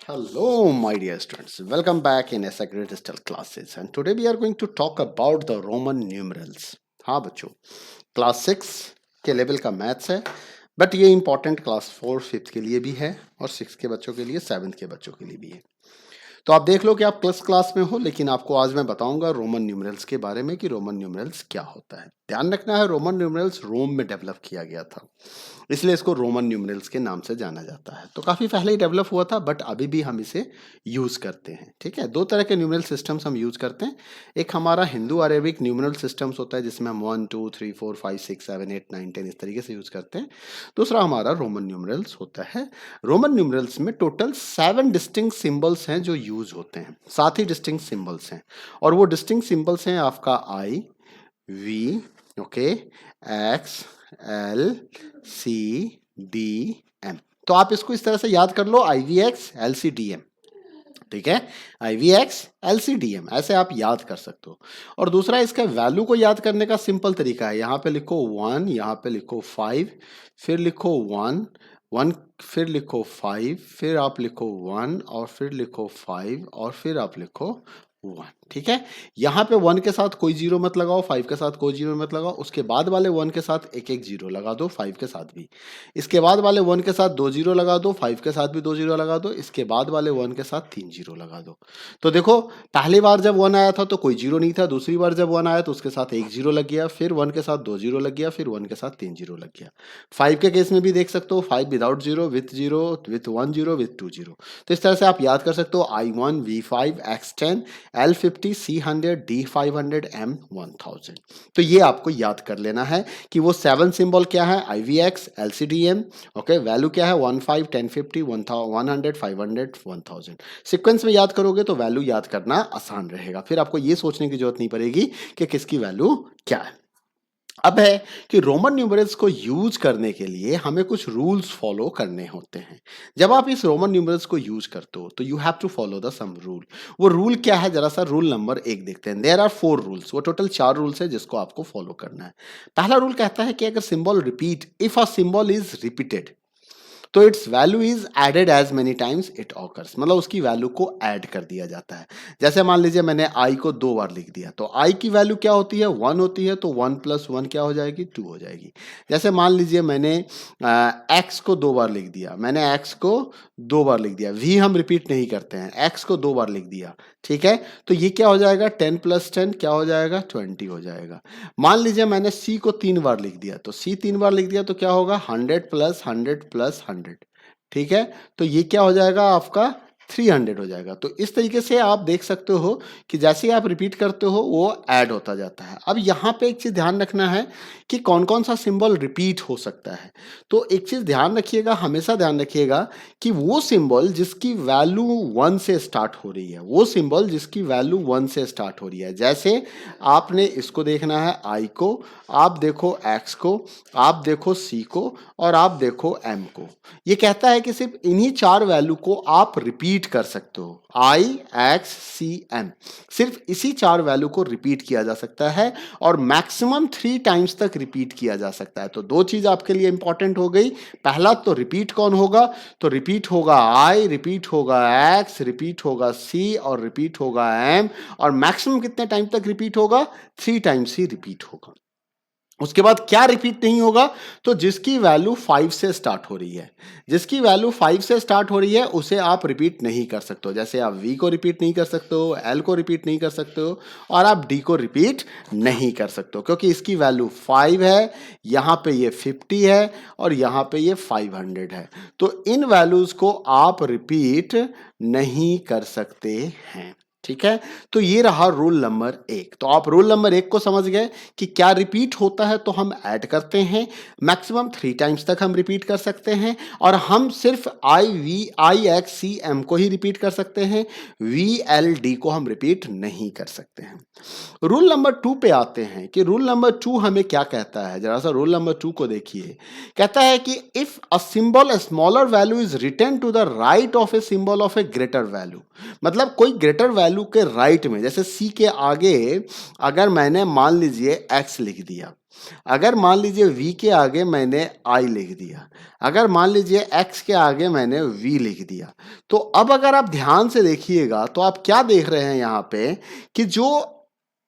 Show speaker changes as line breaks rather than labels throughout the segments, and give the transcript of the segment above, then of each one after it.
Hello, my dear students. Welcome back in SAGRE Digital Classes. And today we are going to talk about the Roman numerals. हाँ बच्चों, class 6 के level का maths है, but ये important class 4 5th के लिए भी है और 6 के बच्चों के लिए 7th के बच्चों के लिए भी है। तो आप देख लो कि आप प्लस क्लास में हो, लेकिन आपको आज मैं बताऊंगा रोमन न्यूमरल्स के बारे में कि रोमन न्यूमरल्स क्या होता है। ध्यान रखना है, रोमन न्यूमरल्स रोम में डेवलप किया गया था, इसलिए इसको रोमन न्यूमरल्स के नाम से जाना जाता है। तो काफ़ी पहले ही डेवलप हुआ था, बट अभी भी हम इसे यूज़ करते हैं। ठीक है, दो तरह के न्यूमरल सिस्टम्स हम यूज़ करते हैं। एक हमारा हिंदू अरेबिक न्यूमरल सिस्टम्स होता है, जिसमें हम 1 2 3 4 5 6 7 8 9 10 इस तरीके से यूज़ करते हैं। दूसरा हमारा रोमन न्यूमरल्स होता है। रोमन न्यूमरल्स में टोटल 7 डिस्टिंक्ट सिंबल्स हैं जो यूज़ होते हैं, 7 ही डिस्टिंक्ट सिंबल्स हैं। और वो डिस्टिंक्ट सिंबल्स हैं आपका I, V, okay, X, L, C, D, M. तो आप इसको इस तरह से याद कर लो, I V X L C D M. ठीक है, I V X L C D M, ऐसे आप याद कर सकते हो। और दूसरा, इसका वैल्यू को याद करने का सिंपल तरीका है, यहाँ पे लिखो 1, यहाँ पे लिखो 5, फिर लिखो 1 1, फिर लिखो 5, फिर आप लिखो 1 और फिर लिखो 5 और फिर आप लिखो 1। ठीक है, यहाँ पे 1 के साथ कोई जीरो मत लगाओ, 5 के साथ कोई जीरो मत लगाओ, उसके बाद वाले 1 के साथ एक एक जीरो लगा दो, 5 के साथ भी। इसके बाद वाले 1 के साथ 2 जीरो लगा दो, 5 के साथ भी 2 जीरो लगा दो, इसके बाद वाले 1 के साथ 3 जीरो लगा दो। तो देखो, पहली बार जब 1 आया था तो कोई जीरो नहीं था, दूसरी बार जब 1 आया तो उसके साथ एक जीरो लग गया, फिर 1 के साथ 2 जीरो लग गया, फिर 1 के साथ 3 जीरो लग गया। 5 के केस में भी देख सकते हो, 5 without zero, with 1 zero, with 2 zero. तो इस तरह से आप याद कर सकते हो, I1 V5 X10 L50 C100 D500 M1000। तो ये आपको याद कर लेना है कि वो 7 सिंबल क्या है, IVX LCDM, ओके, वैल्यू क्या है 15 1050 100 500 1000। सीक्वेंस में याद करोगे तो वैल्यू याद करना आसान रहेगा, फिर आपको ये सोचने की जरूरत नहीं पड़ेगी कि किसकी वैल्यू क्या है। अब है कि रोमन न्यूमरल्स को यूज करने के लिए हमें कुछ रूल्स फॉलो करने होते हैं। जब आप इस रोमन न्यूमरल्स को यूज करते हो तो you have to follow the some rule. वो रूल क्या है, जरा सा रूल नंबर 1 देखते हैं। देयर आर 4 रूल्स, वो टोटल 4 रूल्स है जिसको आपको फॉलो करना है। पहला रूल कहता है कि अगर symbol repeat, if a symbol is repeated, तो its value is added as many times it occurs, मतलब उसकी वैल्यू को ऐड कर दिया जाता है। जैसे मान लीजिए मैंने आई को 2 बार लिख दिया, तो आई की वैल्यू क्या होती है, 1 होती है, तो 1 + 1 क्या हो जाएगी, 2 हो जाएगी। जैसे मान लीजिए मैंने एक्स को 2 बार लिख दिया, मैंने एक्स को 2 बार लिख दिया, वी हम रिपीट नहीं करते हैं, एक्स को 2 बार लिख दिया। ठीक है, तो ये क्या हो जाएगा, 10 + 10 क्या हो जाएगा, 20 हो जाएगा। मान लीजिए मैंने सी को 3 बार लिख दिया, तो सी 3 बार लिख दिया तो क्या होगा, 100 + 100 + 100। ठीक है, तो ये क्या हो जाएगा आपका 300 हो जाएगा। तो इस तरीके से आप देख सकते हो कि जैसे ही आप रिपीट करते हो वो ऐड होता जाता है। अब यहाँ पे एक चीज़ ध्यान रखना है कि कौन कौन सा सिंबल रिपीट हो सकता है। तो एक चीज़ ध्यान रखिएगा, हमेशा ध्यान रखिएगा कि वो सिंबल जिसकी वैल्यू 1 से स्टार्ट हो रही है, वो सिंबल जिसकी वैल्यू 1 से स्टार्ट हो रही है। जैसे आपने इसको देखना है आई को, आप देखो एक्स को, आप देखो सी को और आप देखो एम को। ये कहता है कि सिर्फ इन्हीं 4 वैल्यू को आप रिपीट कर सकते हो, आई एक्स सी एम, सिर्फ इसी 4 वैल्यू को रिपीट किया जा सकता है और मैक्सिमम 3 टाइम्स तक रिपीट किया जा सकता है। तो दो चीज आपके लिए इंपॉर्टेंट हो गई। पहला तो रिपीट कौन होगा, तो रिपीट होगा आई, रिपीट होगा एक्स, रिपीट होगा सी और रिपीट होगा एम। और मैक्सिमम कितने टाइम तक रिपीट होगा, 3 टाइम्स ही रिपीट होगा। उसके बाद क्या रिपीट नहीं होगा, तो जिसकी वैल्यू 5 से स्टार्ट हो रही है, जिसकी वैल्यू 5 से स्टार्ट हो रही है उसे आप रिपीट नहीं कर सकते हो। जैसे आप v को रिपीट नहीं कर सकते हो, l को रिपीट नहीं कर सकते हो और आप d को रिपीट नहीं कर सकते हो, क्योंकि इसकी वैल्यू 5 है, यहाँ पे ये 50 है और यहाँ पे ये 500 है। तो इन वैल्यूज को आप रिपीट नहीं कर सकते हैं। ठीक है, तो ये रहा रूल नंबर 1। तो आप रूल नंबर 1 को समझ गए कि क्या रिपीट होता है तो हम ऐड करते हैं, मैक्सिमम 3 टाइम्स तक हम रिपीट कर सकते हैं और हम सिर्फ I V I X C M को ही रिपीट कर सकते हैं, वी एल डी को हम रिपीट नहीं कर सकते हैं। रूल नंबर 2 पे आते हैं कि रूल नंबर 2 हमें क्या कहता है। जरा सा रूल नंबर 2 को देखिए, कहता है कि if a symbol a smaller value is written to the right of a symbol of a greater value, मतलब कोई ग्रेटर वैल्यू वैल्यू के राइट में, जैसे सी के आगे अगर मैंने मान लीजिए एक्स लिख दिया, अगर मान लीजिए v के आगे मैंने i लिख दिया, अगर मान लीजिए x के आगे मैंने v लिख दिया, तो अब अगर आप ध्यान से देखिएगा तो आप क्या देख रहे हैं यहाँ पे कि जो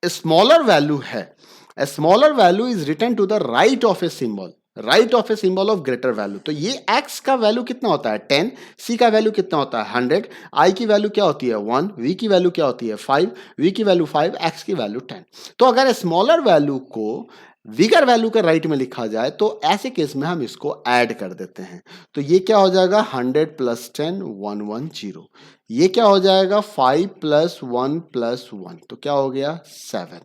स्मॉलर वैल्यू है, smaller value is written to the right of a symbol, right of a symbol of greater value. तो ये x का वैल्यू कितना होता है 10, c का वैल्यू कितना होता है 100, i की वैल्यू क्या होती है 1, v की वैल्यू क्या होती है 5, v की वैल्यू 5, x की वैल्यू 10। तो अगर स्मॉलर वैल्यू को बिगर वैल्यू के राइट में लिखा जाए तो ऐसे केस में हम इसको ऐड कर देते हैं। तो ये क्या हो जाएगा 100 प्लस 10 110, ये क्या हो जाएगा 5 प्लस 1 प्लस 1 तो क्या हो गया 7,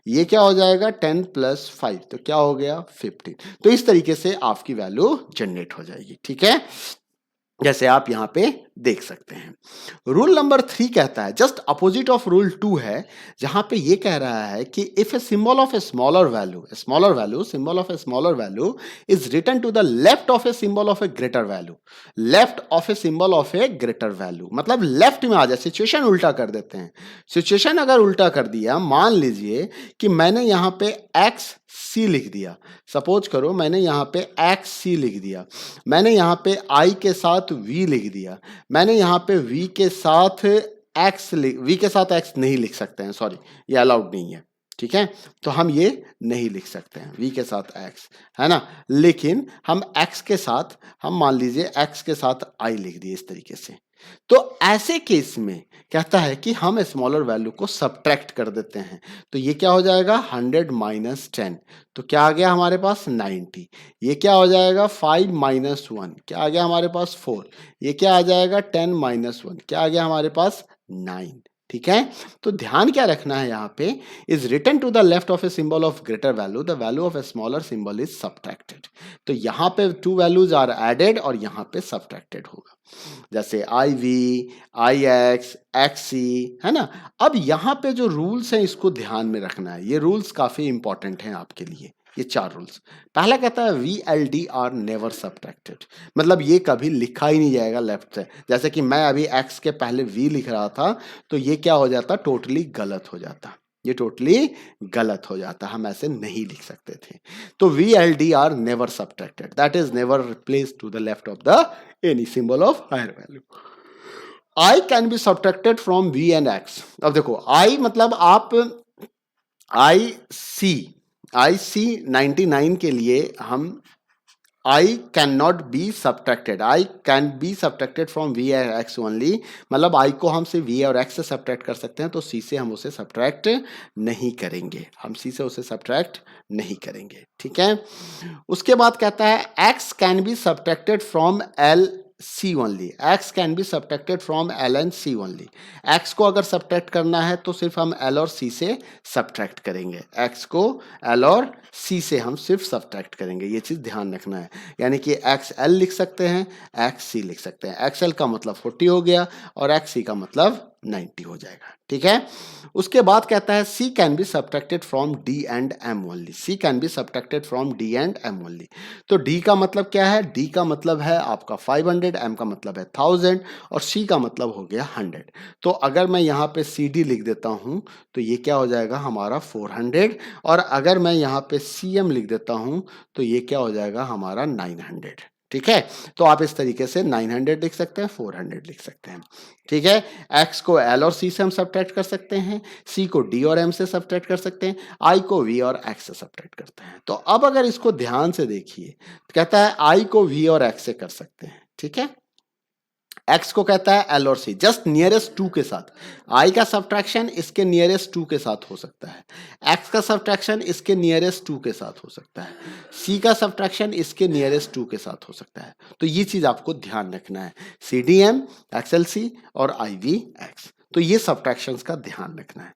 ये क्या हो जाएगा 10 प्लस 5 तो क्या हो गया 15। तो इस तरीके से आपकी वैल्यू जनरेट हो जाएगी, ठीक है, जैसे आप यहां पे देख सकते हैं। रूल नंबर 3 कहता है, जस्ट अपोजिट ऑफ रूल 2 है, जहां पे ये कह रहा है कि if a symbol of a smaller value symbol of a smaller value is written to the left of a symbol of a greater value, left of a symbol of a greater value मतलब left में आ जाए, situation उल्टा कर देते हैं। Situation अगर उल्टा कर दिया, मान लीजिए कि मैंने यहां पे एक्स सी लिख दिया, सपोज करो मैंने यहां पे एक्स सी लिख दिया, मैंने यहां पे आई के साथ वी लिख दिया, मैंने यहां पे v के साथ x नहीं लिख सकते हैं, सॉरी ये अलाउड नहीं है, ठीक है, तो हम ये नहीं लिख सकते हैं v के साथ x, है ना, लेकिन हम x के साथ, हम मान लीजिए x के साथ i लिख दिए इस तरीके से। तो ऐसे केस में कहता है कि हम स्मॉलर वैल्यू को सब्ट्रैक्ट कर देते हैं। तो ये क्या हो जाएगा 100 माइनस 10 तो क्या आ गया हमारे पास 90, ये क्या हो जाएगा 5 माइनस 1 क्या आ गया हमारे पास 4, ये क्या आ जाएगा 10 माइनस 1 क्या आ गया हमारे पास 9, ठीक है। तो ध्यान क्या रखना है यहाँ पे, is written to the left of a symbol of greater value the value of a smaller symbol is subtracted. तो यहाँ पे 2 वैल्यूज आर एडेड और यहाँ पे सब्ट्रैक्टेड होगा, जैसे आई वी, आई एक्स, एक्स सी, है ना। अब यहाँ पे जो रूल्स हैं इसको ध्यान में रखना है, ये रूल्स काफी इंपॉर्टेंट हैं आपके लिए। ये 4 रूल्स, पहला कहता है we L D R never subtracted, मतलब ये कभी लिखा ही नहीं जाएगा लेफ्ट से। जैसे कि मैं अभी एक्स के पहले वी लिख रहा था तो ये क्या हो जाता, टोटली गलत हो जाता, ये टोटली गलत हो जाता, हम ऐसे नहीं लिख सकते थे। तो V L D R never subtracted, that is never replaced to the left of the any symbol of higher value. I can be subtracted from v and x। अब देखो I मतलब आप आई सी 99 के लिए हम I can not be subtracted, I can be subtracted from v और x only, मतलब I को हम से v और x से सब्ट्रैक्ट कर सकते हैं, तो c से हम उसे सब्ट्रैक्ट नहीं करेंगे, हम c से उसे सब्ट्रैक्ट नहीं करेंगे, ठीक है। उसके बाद कहता है x can be subtracted from l C only, x can be subtracted from L and C only. x को अगर सब्ट्रैक्ट करना है तो सिर्फ हम L और C से सब्ट्रैक्ट करेंगे, x को L और C से हम सिर्फ सब्ट्रैक्ट करेंगे, ये चीज ध्यान रखना है। यानी कि XL लिख सकते हैं, XC लिख सकते हैं, XL का मतलब 40 हो गया और XC का मतलब 90 हो जाएगा, ठीक है। उसके बाद कहता है C can be subtracted from D and M only, C can be subtracted from D and M only. तो D का मतलब क्या है, D का मतलब है आपका 500, M का मतलब है 1000 और C का मतलब हो गया 100। तो अगर मैं यहाँ पे CD लिख देता हूँ तो ये क्या हो जाएगा हमारा 400, और अगर मैं यहाँ पे CM लिख देता हूँ तो ये क्या हो जाएगा हमारा 900, ठीक है। तो आप इस तरीके से 900 लिख सकते हैं, 400 लिख सकते हैं, ठीक है। x को L और C से हम सब्ट्रैक्ट कर सकते हैं, C को D और M से सब्ट्रैक्ट कर सकते हैं, I को V और X से सब्ट्रैक्ट करते हैं। तो अब अगर इसको ध्यान से देखिए तो कहता है I को V और X से कर सकते हैं, ठीक है। x को कहता है L और C, जस्ट नियरेस्ट 2 के साथ, I का सब्ट्रैक्शन इसके नियरेस्ट 2 के साथ हो सकता है, x का सब्ट्रैक्शन इसके नियरेस्ट 2 के साथ हो सकता है, C का सब्ट्रैक्शन इसके नियरेस्ट 2 के साथ हो सकता है। तो ये चीज आपको ध्यान रखना है, CDM, XLC और IVX, तो ये सब्ट्रैक्शंस का ध्यान रखना है।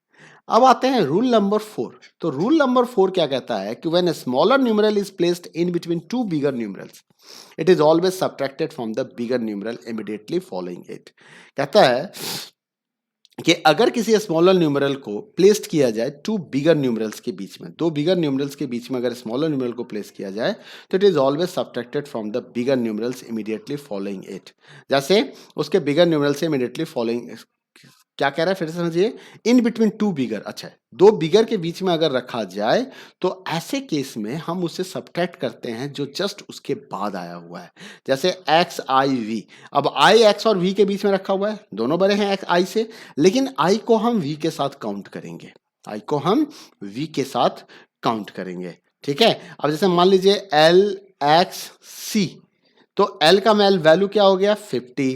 अब आते हैं रूल नंबर 4। तो रूल नंबर 4 क्या कहता है कि when a smaller numeral is placed in between 2 bigger numerals it is always subtracted from the bigger numeral immediately following it. कहता है कि अगर किसी स्मॉलर न्यूमरल को प्लेस्ड किया जाए 2 बिगर न्यूमरल्स के बीच में, 2 बिगर न्यूमरल्स के बीच में अगर स्मॉलर न्यूमरल को प्लेस किया जाए तो it is always subtracted from the bigger numerals immediately following it. जैसे उसके बिगर न्यूमरल से इमीडिएटली फॉलोइंग क्या कह रहा है फिर से समझिए, इन बिटवीन टू बिगर, अच्छा दो बिगर के बीच में अगर रखा जाए तो ऐसे केस में हम उसे सब्ट्रैक्ट करते हैं जो जस्ट उसके बाद आया हुआ है। जैसे एक्स आई वी, अब आई एक्स और वी के बीच में रखा हुआ है, दोनों बड़े हैं एक्स आई से, लेकिन आई को हम वी के साथ काउंट करेंगे, आई को हम वी के साथ काउंट करेंगे। ठीक है, अब जैसे मान लीजिए एल एक्स सी, तो एल का वैल्यू क्या हो गया 50।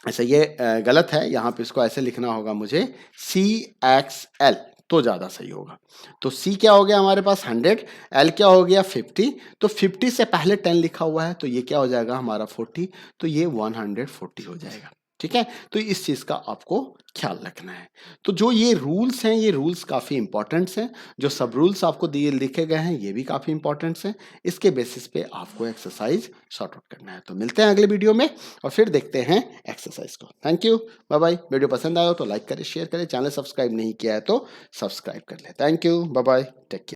अच्छा ये गलत है, यहाँ पे इसको ऐसे लिखना होगा मुझे सी एक्स एल, तो ज़्यादा सही होगा। तो सी क्या हो गया हमारे पास 100, एल क्या हो गया 50, तो 50 से पहले 10 लिखा हुआ है तो ये क्या हो जाएगा हमारा 40, तो ये 140 हो जाएगा। ठीक है, तो इस चीज़ का आपको ख्याल रखना है। तो जो ये रूल्स हैं, ये रूल्स काफ़ी इंपॉर्टेंट्स हैं, जो सब रूल्स आपको दिए लिखे गए हैं ये भी काफ़ी इंपॉर्टेंट्स हैं। इसके बेसिस पे आपको एक्सरसाइज सॉर्ट आउट करना है। तो मिलते हैं अगले वीडियो में और फिर देखते हैं एक्सरसाइज को। Thank you, bye bye. Video पसंद आया हो तो लाइक करें, शेयर करें, चैनल सब्सक्राइब नहीं किया है तो सब्सक्राइब कर ले। Thank you, bye bye, take care.